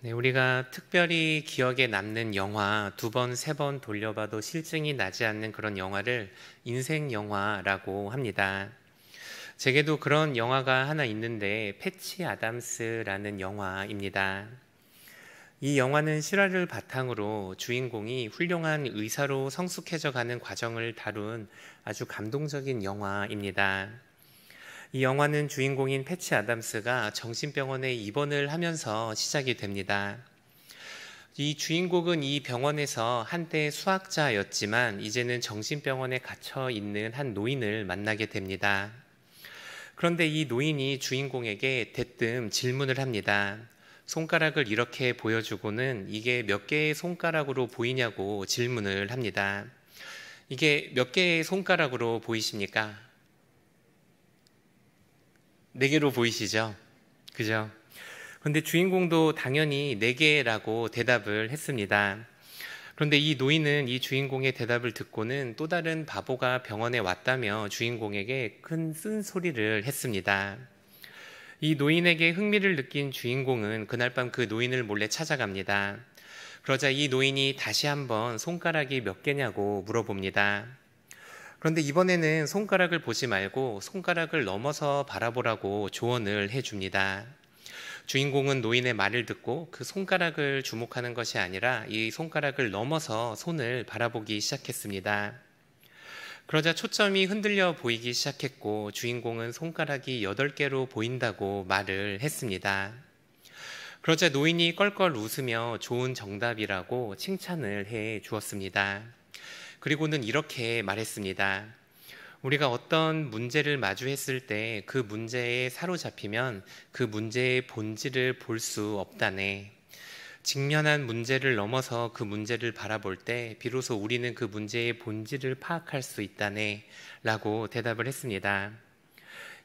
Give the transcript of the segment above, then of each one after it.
네, 우리가 특별히 기억에 남는 영화 두 번, 세 번 돌려봐도 실증이 나지 않는 그런 영화를 인생 영화라고 합니다. 제게도 그런 영화가 하나 있는데 패치 아담스라는 영화입니다. 이 영화는 실화를 바탕으로 주인공이 훌륭한 의사로 성숙해져 가는 과정을 다룬 아주 감동적인 영화입니다. 이 영화는 주인공인 패치 아담스가 정신병원에 입원을 하면서 시작이 됩니다. 이 주인공은 이 병원에서 한때 수학자였지만 이제는 정신병원에 갇혀 있는 한 노인을 만나게 됩니다. 그런데 이 노인이 주인공에게 대뜸 질문을 합니다. 손가락을 이렇게 보여주고는 이게 몇 개의 손가락으로 보이냐고 질문을 합니다. 이게 몇 개의 손가락으로 보이십니까? 네 개로 보이시죠? 그죠? 그런데 주인공도 당연히 네 개라고 대답을 했습니다. 그런데 이 노인은 이 주인공의 대답을 듣고는 또 다른 바보가 병원에 왔다며 주인공에게 큰 쓴소리를 했습니다. 이 노인에게 흥미를 느낀 주인공은 그날 밤 그 노인을 몰래 찾아갑니다. 그러자 이 노인이 다시 한번 손가락이 몇 개냐고 물어봅니다. 그런데 이번에는 손가락을 보지 말고 손가락을 넘어서 바라보라고 조언을 해줍니다. 주인공은 노인의 말을 듣고 그 손가락을 주목하는 것이 아니라 이 손가락을 넘어서 손을 바라보기 시작했습니다. 그러자 초점이 흔들려 보이기 시작했고 주인공은 손가락이 8개로 보인다고 말을 했습니다. 그러자 노인이 껄껄 웃으며 좋은 정답이라고 칭찬을 해 주었습니다. 그리고는 이렇게 말했습니다. 우리가 어떤 문제를 마주했을 때 그 문제에 사로잡히면 그 문제의 본질을 볼 수 없다네. 직면한 문제를 넘어서 그 문제를 바라볼 때 비로소 우리는 그 문제의 본질을 파악할 수 있다네 라고 대답을 했습니다.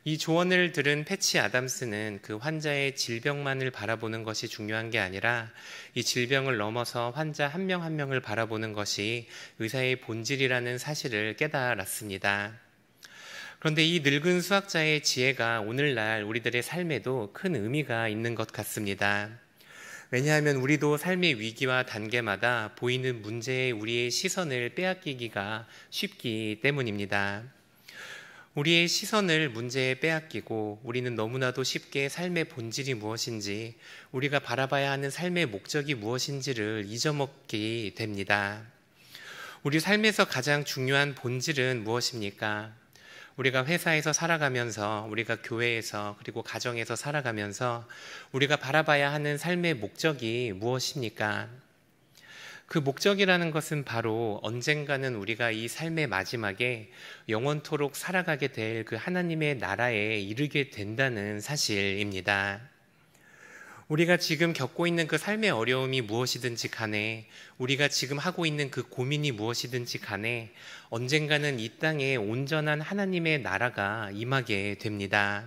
이 조언을 들은 패치 아담스는 그 환자의 질병만을 바라보는 것이 중요한 게 아니라 이 질병을 넘어서 환자 한 명 한 명을 바라보는 것이 의사의 본질이라는 사실을 깨달았습니다. 그런데 이 늙은 수학자의 지혜가 오늘날 우리들의 삶에도 큰 의미가 있는 것 같습니다. 왜냐하면 우리도 삶의 위기와 단계마다 보이는 문제에 우리의 시선을 빼앗기기가 쉽기 때문입니다. 우리의 시선을 문제에 빼앗기고 우리는 너무나도 쉽게 삶의 본질이 무엇인지, 우리가 바라봐야 하는 삶의 목적이 무엇인지를 잊어먹게 됩니다. 우리 삶에서 가장 중요한 본질은 무엇입니까? 우리가 회사에서 살아가면서, 우리가 교회에서, 그리고 가정에서 살아가면서 우리가 바라봐야 하는 삶의 목적이 무엇입니까? 그 목적이라는 것은 바로 언젠가는 우리가 이 삶의 마지막에 영원토록 살아가게 될 그 하나님의 나라에 이르게 된다는 사실입니다. 우리가 지금 겪고 있는 그 삶의 어려움이 무엇이든지 간에, 우리가 지금 하고 있는 그 고민이 무엇이든지 간에 언젠가는 이 땅에 온전한 하나님의 나라가 임하게 됩니다.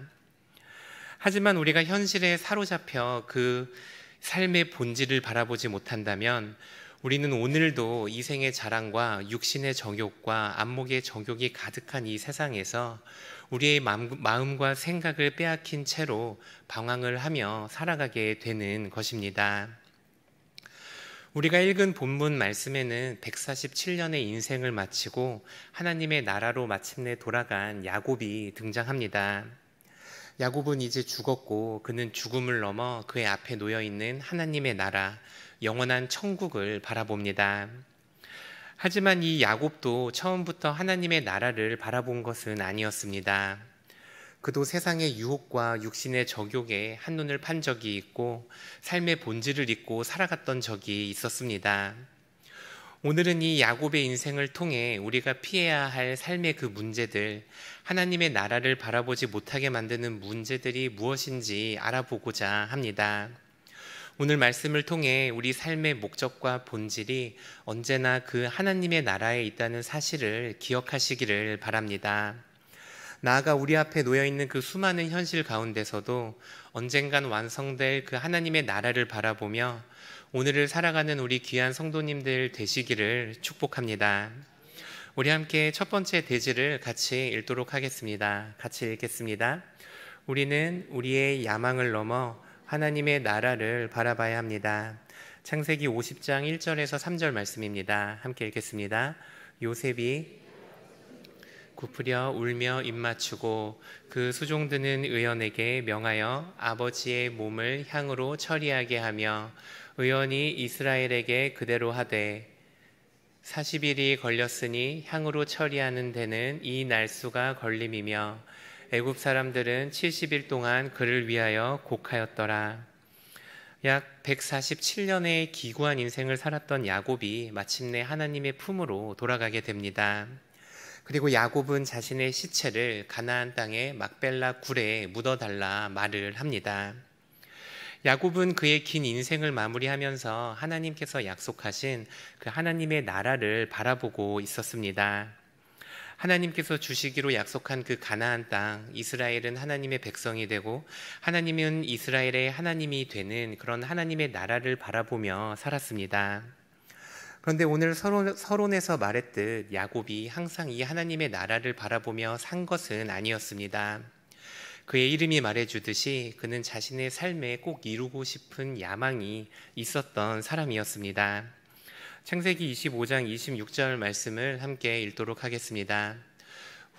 하지만 우리가 현실에 사로잡혀 그 삶의 본질을 바라보지 못한다면 우리는 오늘도 이생의 자랑과 육신의 정욕과 안목의 정욕이 가득한 이 세상에서 우리의 마음과 생각을 빼앗긴 채로 방황을 하며 살아가게 되는 것입니다. 우리가 읽은 본문 말씀에는 147년의 인생을 마치고 하나님의 나라로 마침내 돌아간 야곱이 등장합니다. 야곱은 이제 죽었고 그는 죽음을 넘어 그의 앞에 놓여있는 하나님의 나라, 영원한 천국을 바라봅니다. 하지만 이 야곱도 처음부터 하나님의 나라를 바라본 것은 아니었습니다. 그도 세상의 유혹과 육신의 적욕에 한눈을 판 적이 있고 삶의 본질을 잊고 살아갔던 적이 있었습니다. 오늘은 이 야곱의 인생을 통해 우리가 피해야 할 삶의 그 문제들, 하나님의 나라를 바라보지 못하게 만드는 문제들이 무엇인지 알아보고자 합니다. 오늘 말씀을 통해 우리 삶의 목적과 본질이 언제나 그 하나님의 나라에 있다는 사실을 기억하시기를 바랍니다. 나아가 우리 앞에 놓여있는 그 수많은 현실 가운데서도 언젠간 완성될 그 하나님의 나라를 바라보며 오늘을 살아가는 우리 귀한 성도님들 되시기를 축복합니다. 우리 함께 첫 번째 대지를 같이 읽도록 하겠습니다. 같이 읽겠습니다. 우리는 우리의 야망을 넘어 하나님의 나라를 바라봐야 합니다. 창세기 50장 1절에서 3절 말씀입니다. 함께 읽겠습니다. 요셉이 굽으려 울며 입맞추고 그 수종드는 의원에게 명하여 아버지의 몸을 향으로 처리하게 하며 의원이 이스라엘에게 그대로 하되 40일이 걸렸으니 향으로 처리하는 데는 이 날수가 걸림이며 애굽 사람들은 70일 동안 그를 위하여 곡하였더라. 약 147년의 기구한 인생을 살았던 야곱이 마침내 하나님의 품으로 돌아가게 됩니다. 그리고 야곱은 자신의 시체를 가나안 땅의 막벨라 굴에 묻어달라 말을 합니다. 야곱은 그의 긴 인생을 마무리하면서 하나님께서 약속하신 그 하나님의 나라를 바라보고 있었습니다. 하나님께서 주시기로 약속한 그 가나안 땅, 이스라엘은 하나님의 백성이 되고 하나님은 이스라엘의 하나님이 되는 그런 하나님의 나라를 바라보며 살았습니다. 그런데 오늘 서론에서 말했듯 야곱이 항상 이 하나님의 나라를 바라보며 산 것은 아니었습니다. 그의 이름이 말해주듯이 그는 자신의 삶에 꼭 이루고 싶은 야망이 있었던 사람이었습니다. 창세기 25장 26절 말씀을 함께 읽도록 하겠습니다.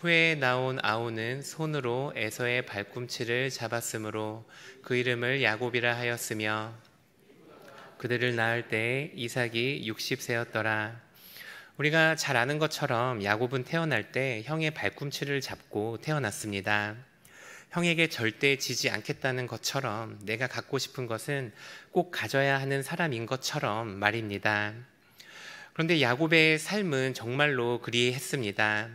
후에 나온 아우는 손으로 에서의 발꿈치를 잡았으므로 그 이름을 야곱이라 하였으며 그들을 낳을 때 이삭이 60세였더라. 우리가 잘 아는 것처럼 야곱은 태어날 때 형의 발꿈치를 잡고 태어났습니다. 형에게 절대 지지 않겠다는 것처럼 내가 갖고 싶은 것은 꼭 가져야 하는 사람인 것처럼 말입니다. 그런데 야곱의 삶은 정말로 그리했습니다.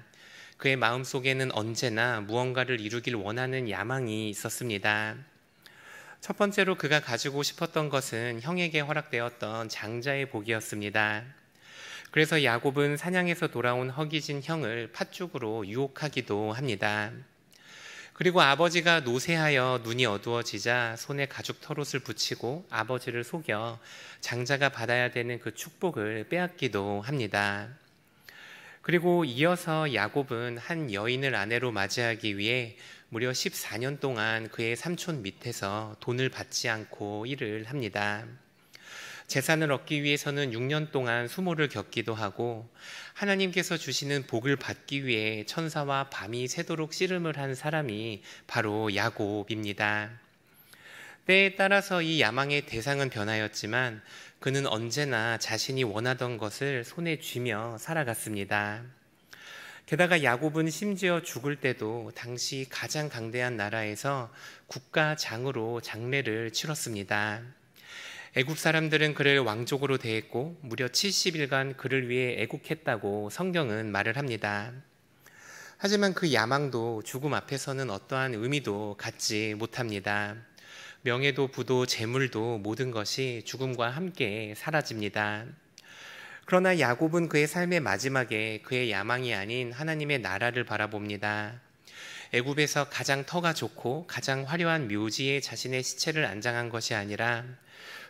그의 마음속에는 언제나 무언가를 이루길 원하는 야망이 있었습니다. 첫 번째로 그가 가지고 싶었던 것은 형에게 허락되었던 장자의 복이었습니다. 그래서 야곱은 사냥에서 돌아온 허기진 형을 팥죽으로 유혹하기도 합니다. 그리고 아버지가 노쇠하여 눈이 어두워지자 손에 가죽 털옷을 붙이고 아버지를 속여 장자가 받아야 되는 그 축복을 빼앗기도 합니다. 그리고 이어서 야곱은 한 여인을 아내로 맞이하기 위해 무려 14년 동안 그의 삼촌 밑에서 돈을 받지 않고 일을 합니다. 재산을 얻기 위해서는 6년 동안 수모를 겪기도 하고 하나님께서 주시는 복을 받기 위해 천사와 밤이 새도록 씨름을 한 사람이 바로 야곱입니다. 때에 따라서 이 야망의 대상은 변하였지만 그는 언제나 자신이 원하던 것을 손에 쥐며 살아갔습니다. 게다가 야곱은 심지어 죽을 때도 당시 가장 강대한 나라에서 국가장으로 장례를 치렀습니다. 애굽 사람들은 그를 왕족으로 대했고 무려 70일간 그를 위해 애국했다고 성경은 말을 합니다. 하지만 그 야망도 죽음 앞에서는 어떠한 의미도 갖지 못합니다. 명예도 부도 재물도 모든 것이 죽음과 함께 사라집니다. 그러나 야곱은 그의 삶의 마지막에 그의 야망이 아닌 하나님의 나라를 바라봅니다. 애굽에서 가장 터가 좋고 가장 화려한 묘지에 자신의 시체를 안장한 것이 아니라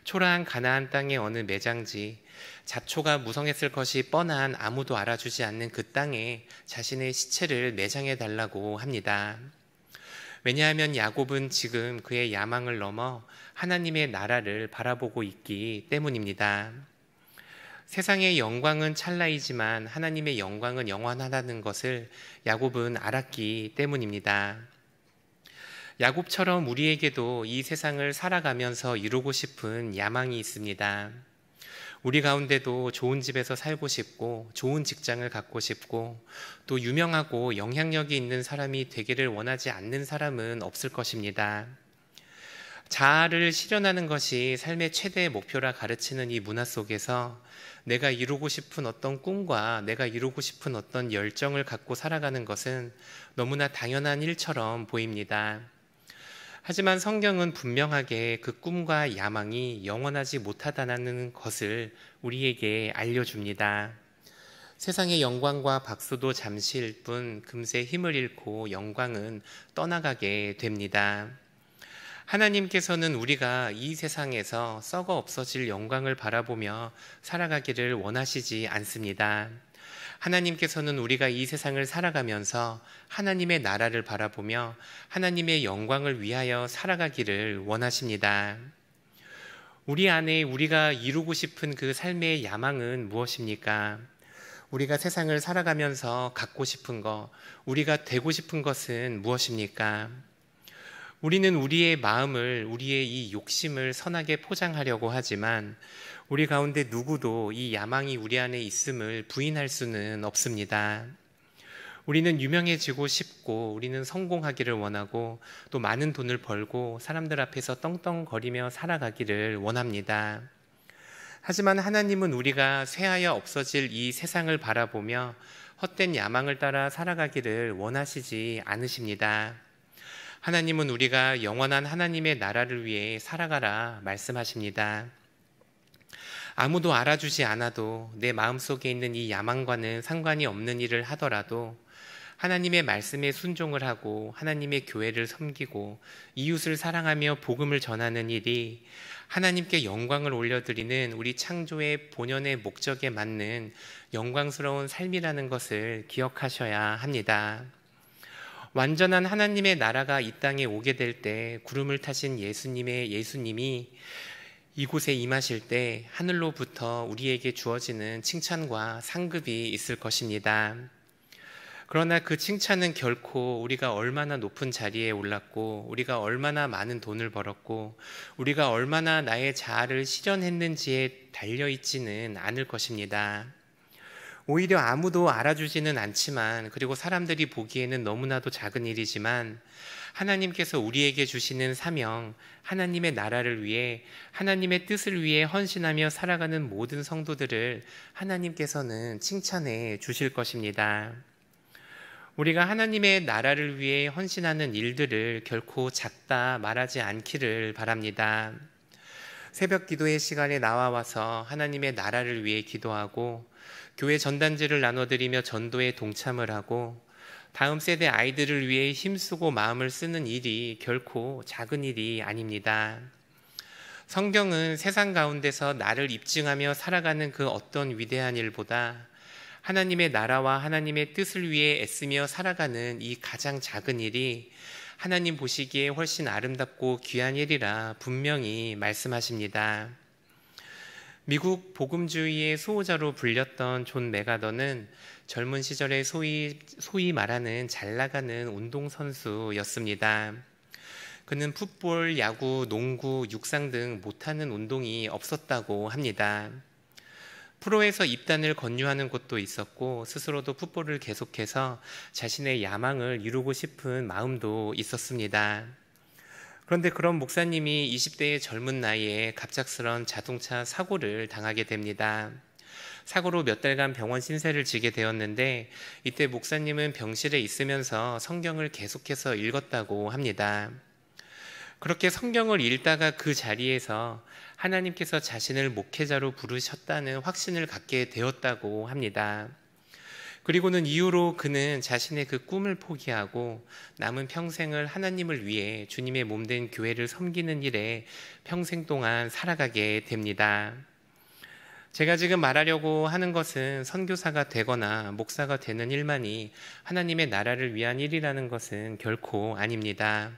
초라한 가나안 땅의 어느 매장지, 잡초가 무성했을 것이 뻔한 아무도 알아주지 않는 그 땅에 자신의 시체를 매장해 달라고 합니다. 왜냐하면 야곱은 지금 그의 야망을 넘어 하나님의 나라를 바라보고 있기 때문입니다. 세상의 영광은 찰나이지만 하나님의 영광은 영원하다는 것을 야곱은 알았기 때문입니다. 야곱처럼 우리에게도 이 세상을 살아가면서 이루고 싶은 야망이 있습니다. 우리 가운데도 좋은 집에서 살고 싶고 좋은 직장을 갖고 싶고 또 유명하고 영향력이 있는 사람이 되기를 원하지 않는 사람은 없을 것입니다. 자아를 실현하는 것이 삶의 최대의 목표라 가르치는 이 문화 속에서 내가 이루고 싶은 어떤 꿈과 내가 이루고 싶은 어떤 열정을 갖고 살아가는 것은 너무나 당연한 일처럼 보입니다. 하지만 성경은 분명하게 그 꿈과 야망이 영원하지 못하다는 것을 우리에게 알려줍니다. 세상의 영광과 박수도 잠시일 뿐 금세 힘을 잃고 영광은 떠나가게 됩니다. 하나님께서는 우리가 이 세상에서 썩어 없어질 영광을 바라보며 살아가기를 원하시지 않습니다. 하나님께서는 우리가 이 세상을 살아가면서 하나님의 나라를 바라보며 하나님의 영광을 위하여 살아가기를 원하십니다. 우리 안에 우리가 이루고 싶은 그 삶의 야망은 무엇입니까? 우리가 세상을 살아가면서 갖고 싶은 것, 우리가 되고 싶은 것은 무엇입니까? 우리는 우리의 마음을, 우리의 이 욕심을 선하게 포장하려고 하지만 우리 가운데 누구도 이 야망이 우리 안에 있음을 부인할 수는 없습니다. 우리는 유명해지고 싶고, 우리는 성공하기를 원하고, 또 많은 돈을 벌고 사람들 앞에서 떵떵거리며 살아가기를 원합니다. 하지만 하나님은 우리가 쇠하여 없어질 이 세상을 바라보며 헛된 야망을 따라 살아가기를 원하시지 않으십니다. 하나님은 우리가 영원한 하나님의 나라를 위해 살아가라 말씀하십니다. 아무도 알아주지 않아도 내 마음속에 있는 이 야망과는 상관이 없는 일을 하더라도 하나님의 말씀에 순종을 하고 하나님의 교회를 섬기고 이웃을 사랑하며 복음을 전하는 일이 하나님께 영광을 올려드리는 우리 창조의 본연의 목적에 맞는 영광스러운 삶이라는 것을 기억하셔야 합니다. 완전한 하나님의 나라가 이 땅에 오게 될 때 구름을 타신 예수님이 이곳에 임하실 때 하늘로부터 우리에게 주어지는 칭찬과 상급이 있을 것입니다. 그러나 그 칭찬은 결코 우리가 얼마나 높은 자리에 올랐고, 우리가 얼마나 많은 돈을 벌었고, 우리가 얼마나 나의 자아를 실현했는지에 달려있지는 않을 것입니다. 오히려 아무도 알아주지는 않지만, 그리고 사람들이 보기에는 너무나도 작은 일이지만 하나님께서 우리에게 주시는 사명, 하나님의 나라를 위해, 하나님의 뜻을 위해 헌신하며 살아가는 모든 성도들을 하나님께서는 칭찬해 주실 것입니다. 우리가 하나님의 나라를 위해 헌신하는 일들을 결코 작다 말하지 않기를 바랍니다. 새벽 기도의 시간에 나와서 하나님의 나라를 위해 기도하고 교회 전단지를 나눠드리며 전도에 동참을 하고 다음 세대 아이들을 위해 힘쓰고 마음을 쓰는 일이 결코 작은 일이 아닙니다. 성경은 세상 가운데서 나를 입증하며 살아가는 그 어떤 위대한 일보다 하나님의 나라와 하나님의 뜻을 위해 애쓰며 살아가는 이 가장 작은 일이 하나님 보시기에 훨씬 아름답고 귀한 일이라 분명히 말씀하십니다. 미국 복음주의의 수호자로 불렸던 존 메가더는 젊은 시절에 소위 말하는 잘 나가는 운동선수였습니다. 그는 풋볼, 야구, 농구, 육상 등 못하는 운동이 없었다고 합니다. 프로에서 입단을 권유하는 곳도 있었고 스스로도 풋볼을 계속해서 자신의 야망을 이루고 싶은 마음도 있었습니다. 그런데 그런 목사님이 20대의 젊은 나이에 갑작스런 자동차 사고를 당하게 됩니다. 사고로 몇 달간 병원 신세를 지게 되었는데 이때 목사님은 병실에 있으면서 성경을 계속해서 읽었다고 합니다. 그렇게 성경을 읽다가 그 자리에서 하나님께서 자신을 목회자로 부르셨다는 확신을 갖게 되었다고 합니다. 그리고는 이후로 그는 자신의 그 꿈을 포기하고 남은 평생을 하나님을 위해 주님의 몸된 교회를 섬기는 일에 평생 동안 살아가게 됩니다. 제가 지금 말하려고 하는 것은 선교사가 되거나 목사가 되는 일만이 하나님의 나라를 위한 일이라는 것은 결코 아닙니다.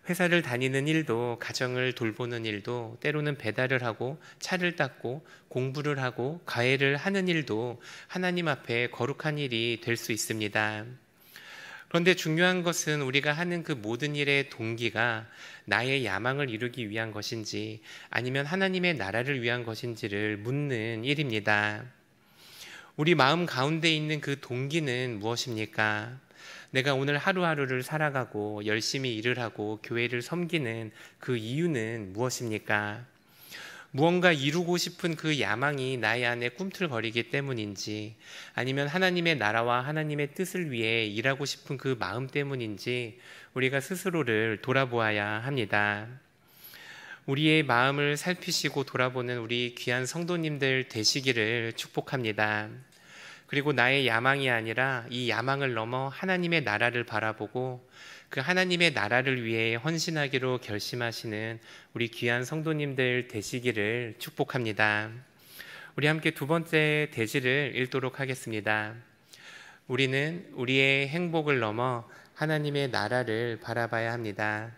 회사를 다니는 일도, 가정을 돌보는 일도, 때로는 배달을 하고 차를 닦고 공부를 하고 과외를 하는 일도 하나님 앞에 거룩한 일이 될 수 있습니다. 그런데 중요한 것은 우리가 하는 그 모든 일의 동기가 나의 야망을 이루기 위한 것인지 아니면 하나님의 나라를 위한 것인지를 묻는 일입니다. 우리 마음 가운데 있는 그 동기는 무엇입니까? 내가 오늘 하루하루를 살아가고 열심히 일을 하고 교회를 섬기는 그 이유는 무엇입니까? 무언가 이루고 싶은 그 야망이 나의 안에 꿈틀거리기 때문인지 아니면 하나님의 나라와 하나님의 뜻을 위해 일하고 싶은 그 마음 때문인지 우리가 스스로를 돌아보아야 합니다. 우리의 마음을 살피시고 돌아보는 우리 귀한 성도님들 되시기를 축복합니다. 그리고 나의 야망이 아니라 이 야망을 넘어 하나님의 나라를 바라보고 그 하나님의 나라를 위해 헌신하기로 결심하시는 우리 귀한 성도님들 되시기를 축복합니다. 우리 함께 두 번째 대지를 읽도록 하겠습니다. 우리는 우리의 행복을 넘어 하나님의 나라를 바라봐야 합니다.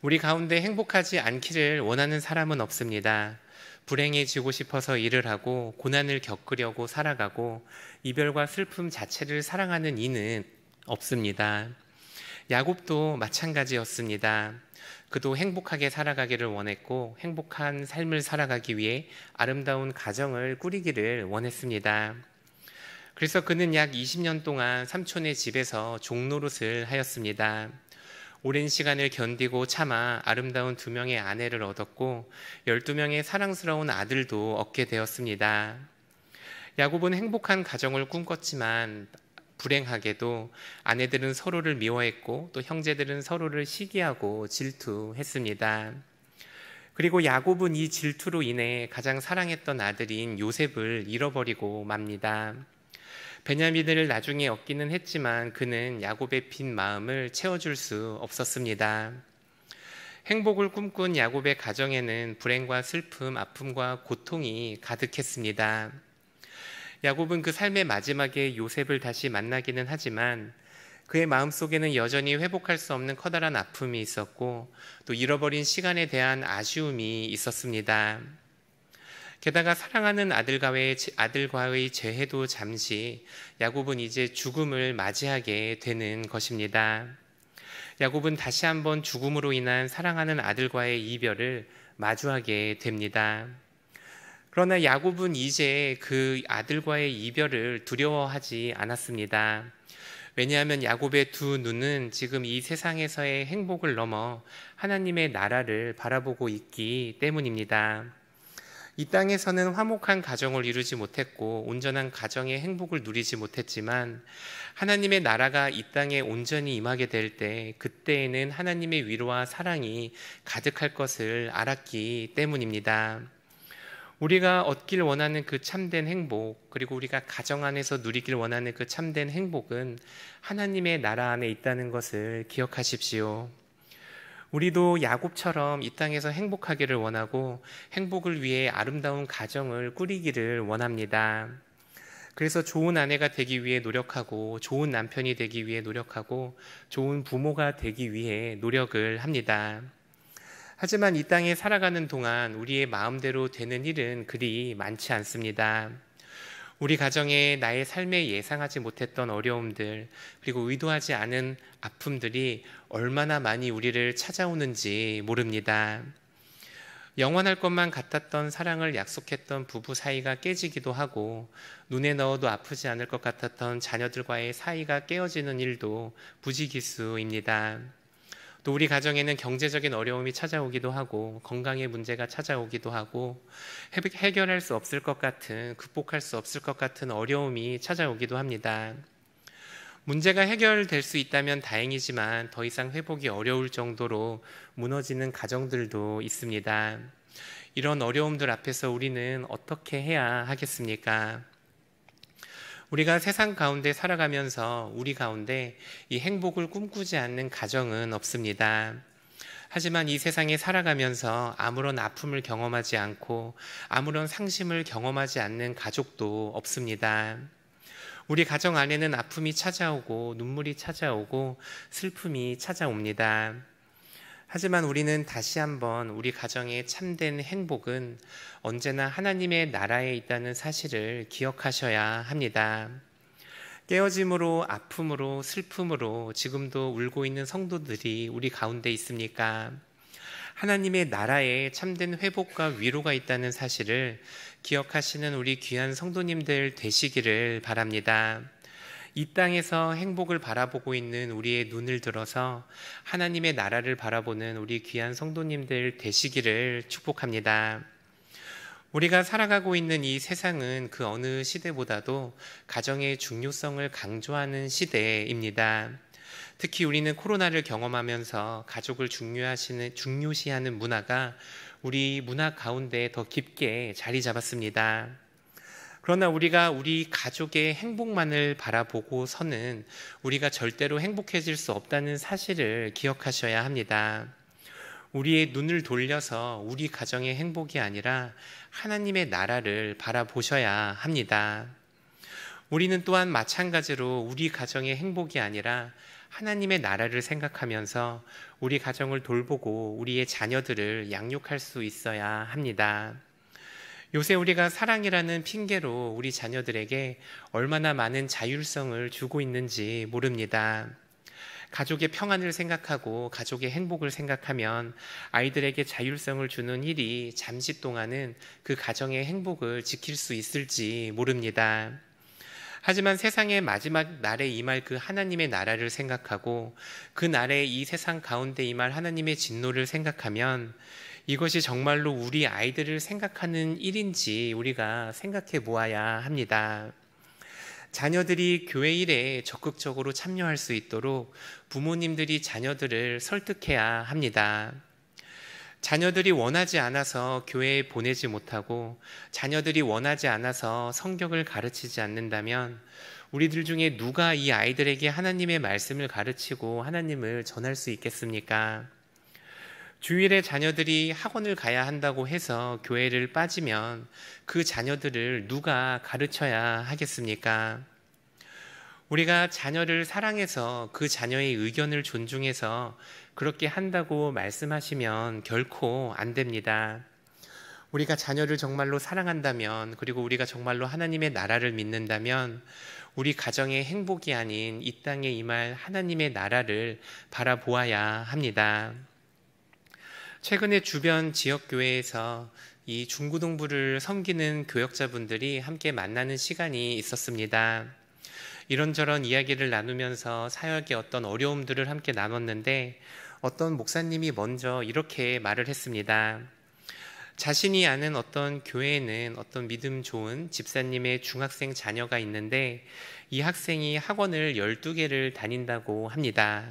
우리 가운데 행복하지 않기를 원하는 사람은 없습니다. 불행해지고 싶어서 일을 하고 고난을 겪으려고 살아가고 이별과 슬픔 자체를 사랑하는 이는 없습니다. 야곱도 마찬가지였습니다. 그도 행복하게 살아가기를 원했고 행복한 삶을 살아가기 위해 아름다운 가정을 꾸리기를 원했습니다. 그래서 그는 약 20년 동안 삼촌의 집에서 종노릇을 하였습니다. 오랜 시간을 견디고 참아 아름다운 2명의 아내를 얻었고 12명의 사랑스러운 아들도 얻게 되었습니다. 야곱은 행복한 가정을 꿈꿨지만 불행하게도 아내들은 서로를 미워했고 또 형제들은 서로를 시기하고 질투했습니다. 그리고 야곱은 이 질투로 인해 가장 사랑했던 아들인 요셉을 잃어버리고 맙니다. 베냐민을 나중에 얻기는 했지만 그는 야곱의 빈 마음을 채워줄 수 없었습니다. 행복을 꿈꾼 야곱의 가정에는 불행과 슬픔, 아픔과 고통이 가득했습니다. 야곱은 그 삶의 마지막에 요셉을 다시 만나기는 하지만 그의 마음속에는 여전히 회복할 수 없는 커다란 아픔이 있었고 또 잃어버린 시간에 대한 아쉬움이 있었습니다. 게다가 사랑하는 아들과의 재회도 잠시 야곱은 이제 죽음을 맞이하게 되는 것입니다. 야곱은 다시 한번 죽음으로 인한 사랑하는 아들과의 이별을 마주하게 됩니다. 그러나 야곱은 이제 그 아들과의 이별을 두려워하지 않았습니다. 왜냐하면 야곱의 두 눈은 지금 이 세상에서의 행복을 넘어 하나님의 나라를 바라보고 있기 때문입니다. 이 땅에서는 화목한 가정을 이루지 못했고 온전한 가정의 행복을 누리지 못했지만 하나님의 나라가 이 땅에 온전히 임하게 될 때 그때에는 하나님의 위로와 사랑이 가득할 것을 알았기 때문입니다. 우리가 얻길 원하는 그 참된 행복, 그리고 우리가 가정 안에서 누리길 원하는 그 참된 행복은 하나님의 나라 안에 있다는 것을 기억하십시오. 우리도 야곱처럼 이 땅에서 행복하기를 원하고 행복을 위해 아름다운 가정을 꾸리기를 원합니다. 그래서 좋은 아내가 되기 위해 노력하고 좋은 남편이 되기 위해 노력하고 좋은 부모가 되기 위해 노력을 합니다. 하지만 이 땅에 살아가는 동안 우리의 마음대로 되는 일은 그리 많지 않습니다. 우리 가정에 나의 삶에 예상하지 못했던 어려움들, 그리고 의도하지 않은 아픔들이 얼마나 많이 우리를 찾아오는지 모릅니다. 영원할 것만 같았던 사랑을 약속했던 부부 사이가 깨지기도 하고 눈에 넣어도 아프지 않을 것 같았던 자녀들과의 사이가 깨어지는 일도 부지기수입니다. 또 우리 가정에는 경제적인 어려움이 찾아오기도 하고 건강의 문제가 찾아오기도 하고 해결할 수 없을 것 같은, 극복할 수 없을 것 같은 어려움이 찾아오기도 합니다. 문제가 해결될 수 있다면 다행이지만 더 이상 회복이 어려울 정도로 무너지는 가정들도 있습니다. 이런 어려움들 앞에서 우리는 어떻게 해야 하겠습니까? 우리가 세상 가운데 살아가면서 우리 가운데 이 행복을 꿈꾸지 않는 가정은 없습니다. 하지만 이 세상에 살아가면서 아무런 아픔을 경험하지 않고 아무런 상심을 경험하지 않는 가족도 없습니다. 우리 가정 안에는 아픔이 찾아오고 눈물이 찾아오고 슬픔이 찾아옵니다. 하지만 우리는 다시 한번 우리 가정의 참된 행복은 언제나 하나님의 나라에 있다는 사실을 기억하셔야 합니다. 깨어짐으로, 아픔으로, 슬픔으로 지금도 울고 있는 성도들이 우리 가운데 있습니까? 하나님의 나라에 참된 회복과 위로가 있다는 사실을 기억하시는 우리 귀한 성도님들 되시기를 바랍니다. 이 땅에서 행복을 바라보고 있는 우리의 눈을 들어서 하나님의 나라를 바라보는 우리 귀한 성도님들 되시기를 축복합니다. 우리가 살아가고 있는 이 세상은 그 어느 시대보다도 가정의 중요성을 강조하는 시대입니다. 특히 우리는 코로나를 경험하면서 가족을 중요시하는 문화가 우리 문화 가운데 더 깊게 자리 잡았습니다. 그러나 우리가 우리 가족의 행복만을 바라보고서는 우리가 절대로 행복해질 수 없다는 사실을 기억하셔야 합니다. 우리의 눈을 돌려서 우리 가정의 행복이 아니라 하나님의 나라를 바라보셔야 합니다. 우리는 또한 마찬가지로 우리 가정의 행복이 아니라 하나님의 나라를 생각하면서 우리 가정을 돌보고 우리의 자녀들을 양육할 수 있어야 합니다. 요새 우리가 사랑이라는 핑계로 우리 자녀들에게 얼마나 많은 자율성을 주고 있는지 모릅니다. 가족의 평안을 생각하고 가족의 행복을 생각하면 아이들에게 자율성을 주는 일이 잠시 동안은 그 가정의 행복을 지킬 수 있을지 모릅니다. 하지만 세상의 마지막 날에 임할 그 하나님의 나라를 생각하고 그 날에 이 세상 가운데 임할 하나님의 진노를 생각하면 이것이 정말로 우리 아이들을 생각하는 일인지 우리가 생각해 보아야 합니다. 자녀들이 교회 일에 적극적으로 참여할 수 있도록 부모님들이 자녀들을 설득해야 합니다. 자녀들이 원하지 않아서 교회에 보내지 못하고 자녀들이 원하지 않아서 성경을 가르치지 않는다면 우리들 중에 누가 이 아이들에게 하나님의 말씀을 가르치고 하나님을 전할 수 있겠습니까? 주일에 자녀들이 학원을 가야 한다고 해서 교회를 빠지면 그 자녀들을 누가 가르쳐야 하겠습니까? 우리가 자녀를 사랑해서 그 자녀의 의견을 존중해서 그렇게 한다고 말씀하시면 결코 안 됩니다. 우리가 자녀를 정말로 사랑한다면, 그리고 우리가 정말로 하나님의 나라를 믿는다면 우리 가정의 행복이 아닌 이 땅에 임할 하나님의 나라를 바라보아야 합니다. 최근에 주변 지역교회에서 이 중고등부를 섬기는 교역자분들이 함께 만나는 시간이 있었습니다. 이런저런 이야기를 나누면서 사역의 어떤 어려움들을 함께 나눴는데 어떤 목사님이 먼저 이렇게 말을 했습니다. 자신이 아는 어떤 교회에는 어떤 믿음 좋은 집사님의 중학생 자녀가 있는데 이 학생이 학원을 12개를 다닌다고 합니다.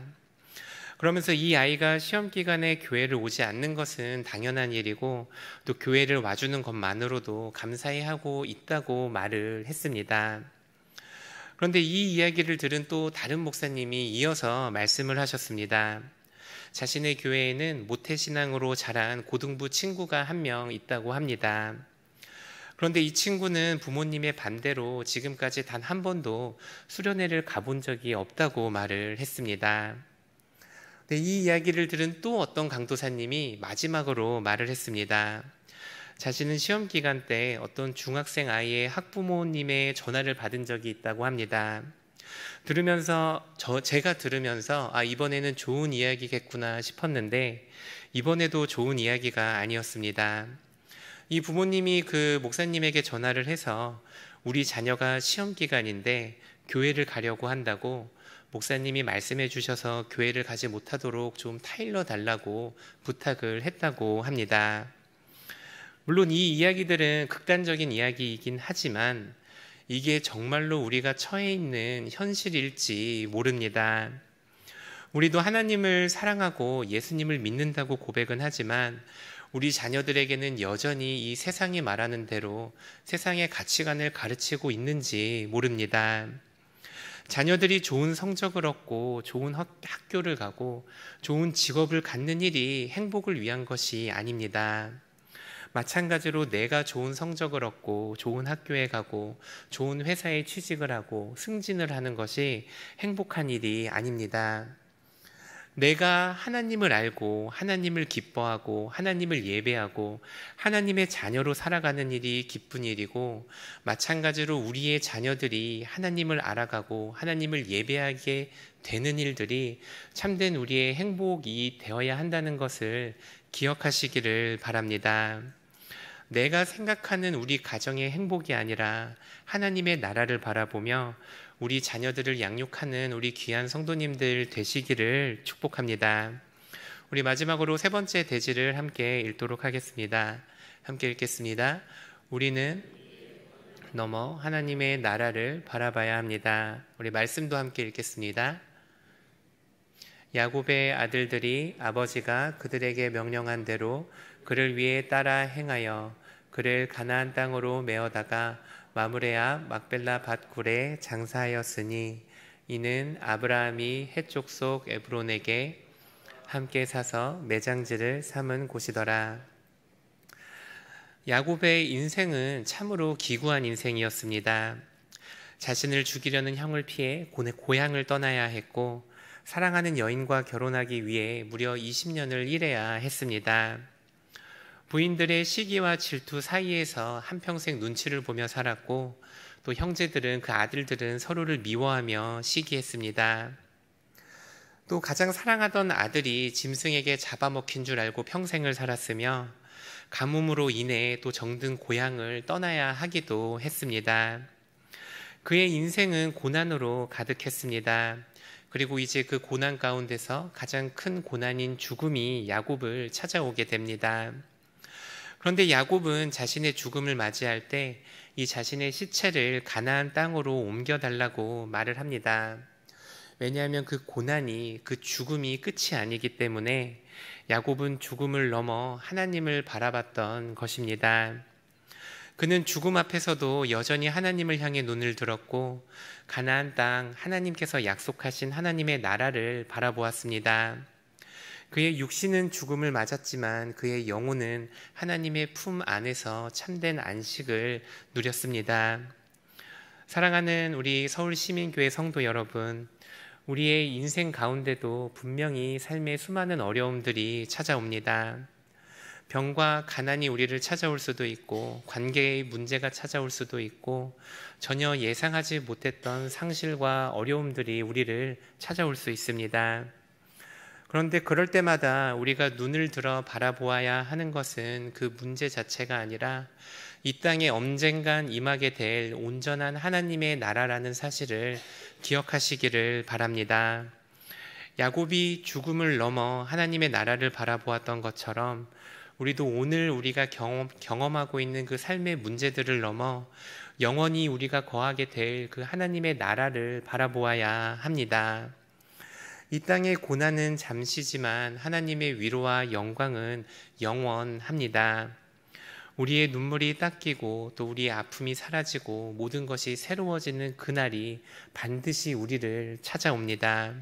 그러면서 이 아이가 시험 기간에 교회를 오지 않는 것은 당연한 일이고 또 교회를 와주는 것만으로도 감사해하고 있다고 말을 했습니다. 그런데 이 이야기를 들은 또 다른 목사님이 이어서 말씀을 하셨습니다. 자신의 교회에는 모태신앙으로 자란 고등부 친구가 한 명 있다고 합니다. 그런데 이 친구는 부모님의 반대로 지금까지 단 한 번도 수련회를 가본 적이 없다고 말을 했습니다. 이 이야기를 들은 또 어떤 강도사님이 마지막으로 말을 했습니다. 자신은 시험 기간 때 어떤 중학생 아이의 학부모님의 전화를 받은 적이 있다고 합니다. 제가 들으면서 이번에는 좋은 이야기겠구나 싶었는데 이번에도 좋은 이야기가 아니었습니다. 이 부모님이 그 목사님에게 전화를 해서 우리 자녀가 시험 기간인데 교회를 가려고 한다고 목사님이 말씀해 주셔서 교회를 가지 못하도록 좀 타일러 달라고 부탁을 했다고 합니다. 물론 이 이야기들은 극단적인 이야기이긴 하지만 이게 정말로 우리가 처해 있는 현실일지 모릅니다. 우리도 하나님을 사랑하고 예수님을 믿는다고 고백은 하지만 우리 자녀들에게는 여전히 이 세상이 말하는 대로 세상의 가치관을 가르치고 있는지 모릅니다. 자녀들이 좋은 성적을 얻고 좋은 학교를 가고 좋은 직업을 갖는 일이 행복을 위한 것이 아닙니다. 마찬가지로 내가 좋은 성적을 얻고 좋은 학교에 가고 좋은 회사에 취직을 하고 승진을 하는 것이 행복한 일이 아닙니다. 내가 하나님을 알고 하나님을 기뻐하고 하나님을 예배하고 하나님의 자녀로 살아가는 일이 기쁜 일이고 마찬가지로 우리의 자녀들이 하나님을 알아가고 하나님을 예배하게 되는 일들이 참된 우리의 행복이 되어야 한다는 것을 기억하시기를 바랍니다. 내가 생각하는 우리 가정의 행복이 아니라 하나님의 나라를 바라보며 우리 자녀들을 양육하는 우리 귀한 성도님들 되시기를 축복합니다. 우리 마지막으로 세 번째 대지를 함께 읽도록 하겠습니다. 함께 읽겠습니다. 우리는 넘어 하나님의 나라를 바라봐야 합니다. 우리 말씀도 함께 읽겠습니다. 야곱의 아들들이 아버지가 그들에게 명령한 대로 그를 위해 따라 행하여 그를 가나안 땅으로 메어다가 마므레 앞 막벨라 밭굴에 장사하였으니 이는 아브라함이 헷 족속 에브론에게 함께 사서 매장지를 삼은 곳이더라. 야곱의 인생은 참으로 기구한 인생이었습니다. 자신을 죽이려는 형을 피해 고향을 떠나야 했고 사랑하는 여인과 결혼하기 위해 무려 20년을 일해야 했습니다. 부인들의 시기와 질투 사이에서 한평생 눈치를 보며 살았고 또 형제들은 그 아들들은 서로를 미워하며 시기했습니다. 또 가장 사랑하던 아들이 짐승에게 잡아먹힌 줄 알고 평생을 살았으며 가뭄으로 인해 또 정든 고향을 떠나야 하기도 했습니다. 그의 인생은 고난으로 가득했습니다. 그리고 이제 그 고난 가운데서 가장 큰 고난인 죽음이 야곱을 찾아오게 됩니다. 그런데 야곱은 자신의 죽음을 맞이할 때 이 자신의 시체를 가나안 땅으로 옮겨달라고 말을 합니다. 왜냐하면 그 고난이, 그 죽음이 끝이 아니기 때문에 야곱은 죽음을 넘어 하나님을 바라봤던 것입니다. 그는 죽음 앞에서도 여전히 하나님을 향해 눈을 들었고 가나안 땅 하나님께서 약속하신 하나님의 나라를 바라보았습니다. 그의 육신은 죽음을 맞았지만 그의 영혼은 하나님의 품 안에서 참된 안식을 누렸습니다. 사랑하는 우리 서울시민교회 성도 여러분, 우리의 인생 가운데도 분명히 삶의 수많은 어려움들이 찾아옵니다. 병과 가난이 우리를 찾아올 수도 있고 관계의 문제가 찾아올 수도 있고 전혀 예상하지 못했던 상실과 어려움들이 우리를 찾아올 수 있습니다. 그런데 그럴 때마다 우리가 눈을 들어 바라보아야 하는 것은 그 문제 자체가 아니라 이 땅에 언젠간 임하게 될 온전한 하나님의 나라라는 사실을 기억하시기를 바랍니다. 야곱이 죽음을 넘어 하나님의 나라를 바라보았던 것처럼 우리도 오늘 우리가 경험하고 있는 그 삶의 문제들을 넘어 영원히 우리가 거하게 될 그 하나님의 나라를 바라보아야 합니다. 이 땅의 고난은 잠시지만 하나님의 위로와 영광은 영원합니다. 우리의 눈물이 닦이고 또 우리의 아픔이 사라지고 모든 것이 새로워지는 그날이 반드시 우리를 찾아옵니다.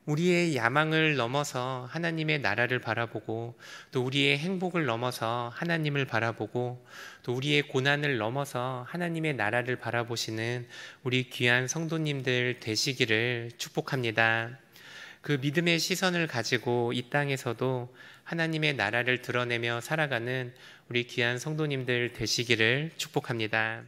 우리의 야망을 넘어서 하나님의 나라를 바라보고 또 우리의 행복을 넘어서 하나님을 바라보고 또 우리의 고난을 넘어서 하나님의 나라를 바라보시는 우리 귀한 성도님들 되시기를 축복합니다. 그 믿음의 시선을 가지고 이 땅에서도 하나님의 나라를 드러내며 살아가는 우리 귀한 성도님들 되시기를 축복합니다.